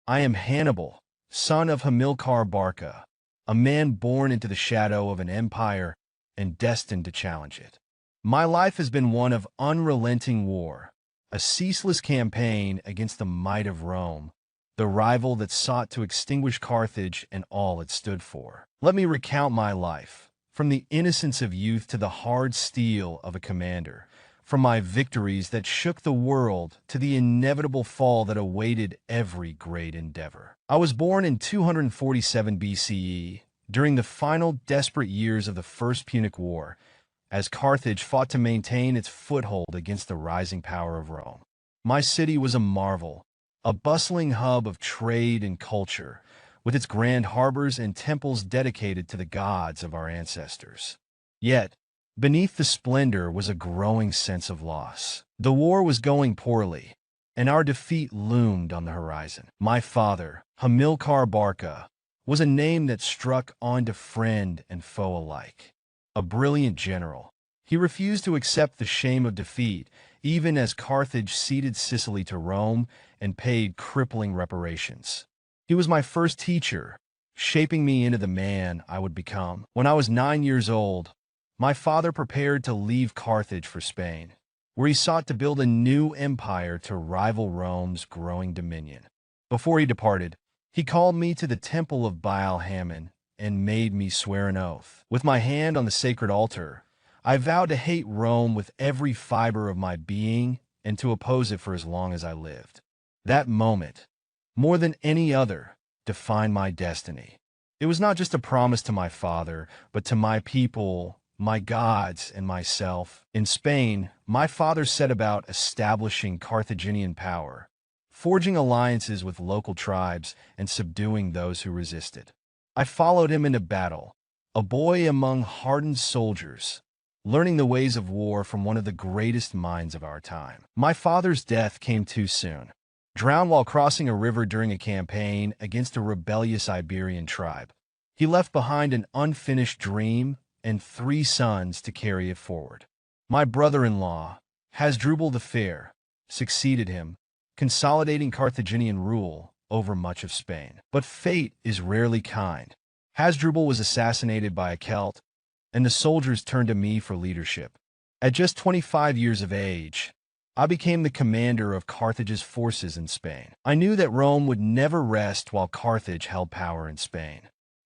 I am Hannibal, son of Hamilcar Barca, a man born into the shadow of an empire and destined to challenge it. My life has been one of unrelenting war, a ceaseless campaign against the might of Rome, the rival that sought to extinguish Carthage and all it stood for. Let me recount my life, from the innocence of youth to the hard steel of a commander, from my victories that shook the world to the inevitable fall that awaited every great endeavor. I was born in 247 BCE, during the final desperate years of the First Punic War, as Carthage fought to maintain its foothold against the rising power of Rome. My city was a marvel, a bustling hub of trade and culture, with its grand harbors and temples dedicated to the gods of our ancestors. Yet, beneath the splendor was a growing sense of loss. The war was going poorly, and our defeat loomed on the horizon. My father, Hamilcar Barca, was a name that struck onto friend and foe alike. A brilliant general, he refused to accept the shame of defeat, even as Carthage ceded Sicily to Rome and paid crippling reparations. He was my first teacher, shaping me into the man I would become. When I was 9 years old, my father prepared to leave Carthage for Spain, where he sought to build a new empire to rival Rome's growing dominion. Before he departed, he called me to the temple of Baal Hammon and made me swear an oath. With my hand on the sacred altar, I vowed to hate Rome with every fiber of my being and to oppose it for as long as I lived. That moment, more than any other, defined my destiny. It was not just a promise to my father, but to my people, my gods, and myself. In Spain, my father set about establishing Carthaginian power, forging alliances with local tribes and subduing those who resisted. I followed him into battle, a boy among hardened soldiers, learning the ways of war from one of the greatest minds of our time. My father's death came too soon. Drowned while crossing a river during a campaign against a rebellious Iberian tribe, he left behind an unfinished dream and 3 sons to carry it forward. My brother-in-law, Hasdrubal the Fair, succeeded him, consolidating Carthaginian rule over much of Spain. But fate is rarely kind. Hasdrubal was assassinated by a Celt, and the soldiers turned to me for leadership. At just 25 years of age, I became the commander of Carthage's forces in Spain. I knew that Rome would never rest while Carthage held power in Spain.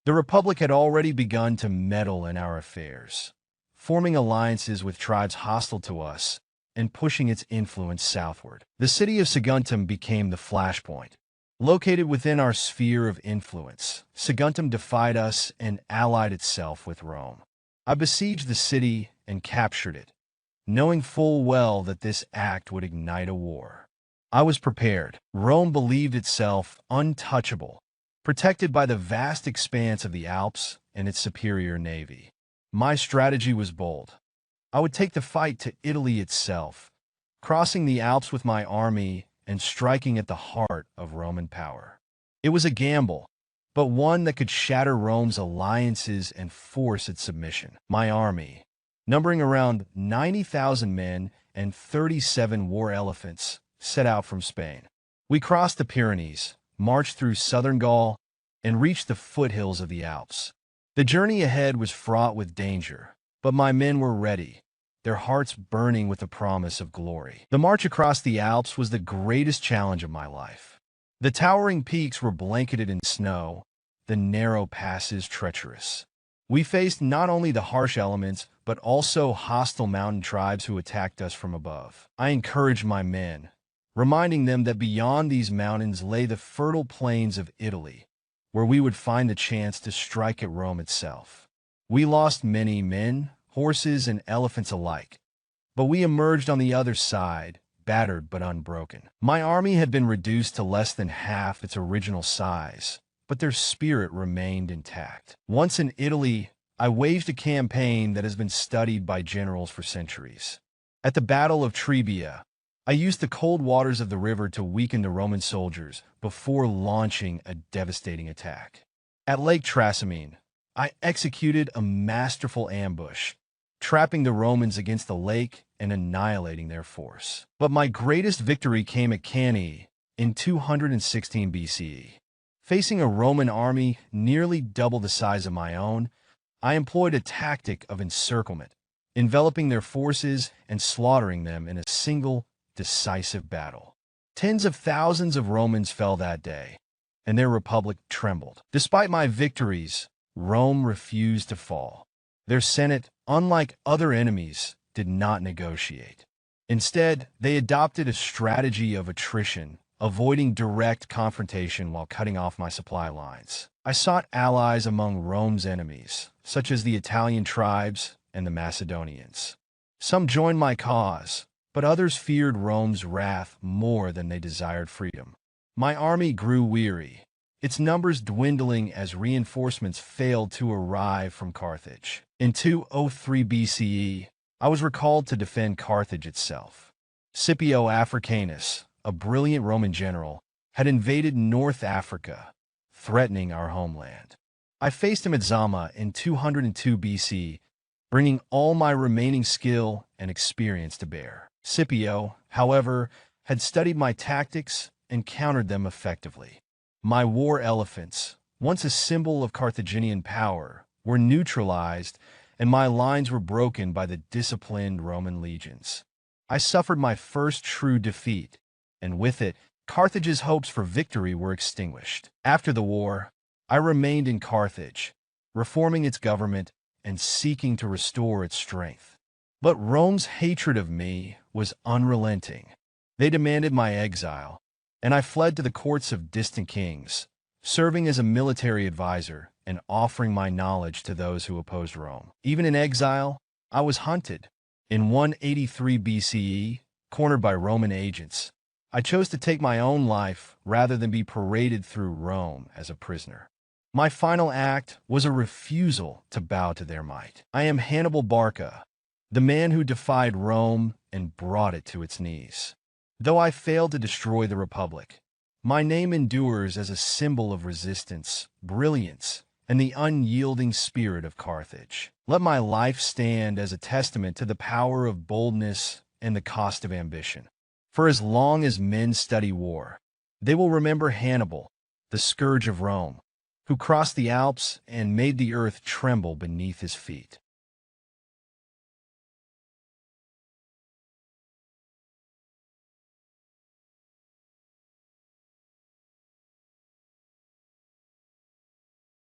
The Republic had already begun to meddle in our affairs, forming alliances with tribes hostile to us and pushing its influence southward. The city of Saguntum became the flashpoint. Located within our sphere of influence, Saguntum defied us and allied itself with Rome. I besieged the city and captured it, knowing full well that this act would ignite a war. I was prepared. Rome believed itself untouchable, protected by the vast expanse of the Alps and its superior navy. My strategy was bold. I would take the fight to Italy itself, crossing the Alps with my army and striking at the heart of Roman power. It was a gamble, but one that could shatter Rome's alliances and force its submission. My army, numbering around 90,000 men and 37 war elephants, set out from Spain. We crossed the Pyrenees, marched through southern Gaul, and reached the foothills of the Alps. The journey ahead was fraught with danger, but my men were ready, their hearts burning with the promise of glory. The march across the Alps was the greatest challenge of my life. The towering peaks were blanketed in snow, the narrow passes treacherous. We faced not only the harsh elements, but also hostile mountain tribes who attacked us from above. I encouraged my men, reminding them that beyond these mountains lay the fertile plains of Italy, where we would find the chance to strike at Rome itself. We lost many men, horses, and elephants alike, but we emerged on the other side, battered but unbroken. My army had been reduced to less than half its original size, but their spirit remained intact. Once in Italy, I waged a campaign that has been studied by generals for centuries. At the Battle of Trebia, I used the cold waters of the river to weaken the Roman soldiers before launching a devastating attack. At Lake Trasimene, I executed a masterful ambush, trapping the Romans against the lake and annihilating their force. But my greatest victory came at Cannae, in 216 BCE. Facing a Roman army nearly double the size of my own, I employed a tactic of encirclement, enveloping their forces and slaughtering them in a single, decisive battle. Tens of thousands of Romans fell that day, and their republic trembled. Despite my victories, Rome refused to fall. Their Senate, unlike other enemies, did not negotiate. Instead, they adopted a strategy of attrition, avoiding direct confrontation while cutting off my supply lines. I sought allies among Rome's enemies, such as the Italian tribes and the Macedonians. Some joined my cause, but others feared Rome's wrath more than they desired freedom. My army grew weary, its numbers dwindling as reinforcements failed to arrive from Carthage. In 203 BCE, I was recalled to defend Carthage itself. Scipio Africanus, a brilliant Roman general, had invaded North Africa, threatening our homeland. I faced him at Zama in 202 BC, bringing all my remaining skill and experience to bear. Scipio, however, had studied my tactics and countered them effectively. My war elephants, once a symbol of Carthaginian power, were neutralized, and my lines were broken by the disciplined Roman legions. I suffered my first true defeat, and with it, Carthage's hopes for victory were extinguished. After the war, I remained in Carthage, reforming its government and seeking to restore its strength. But Rome's hatred of me was unrelenting. They demanded my exile, and I fled to the courts of distant kings, serving as a military advisor and offering my knowledge to those who opposed Rome. Even in exile, I was hunted. In 183 BCE, cornered by Roman agents, I chose to take my own life rather than be paraded through Rome as a prisoner. My final act was a refusal to bow to their might. I am Hannibal Barca, the man who defied Rome and brought it to its knees. Though I failed to destroy the Republic, my name endures as a symbol of resistance, brilliance, and the unyielding spirit of Carthage. Let my life stand as a testament to the power of boldness and the cost of ambition. For as long as men study war, they will remember Hannibal, the scourge of Rome, who crossed the Alps and made the earth tremble beneath his feet.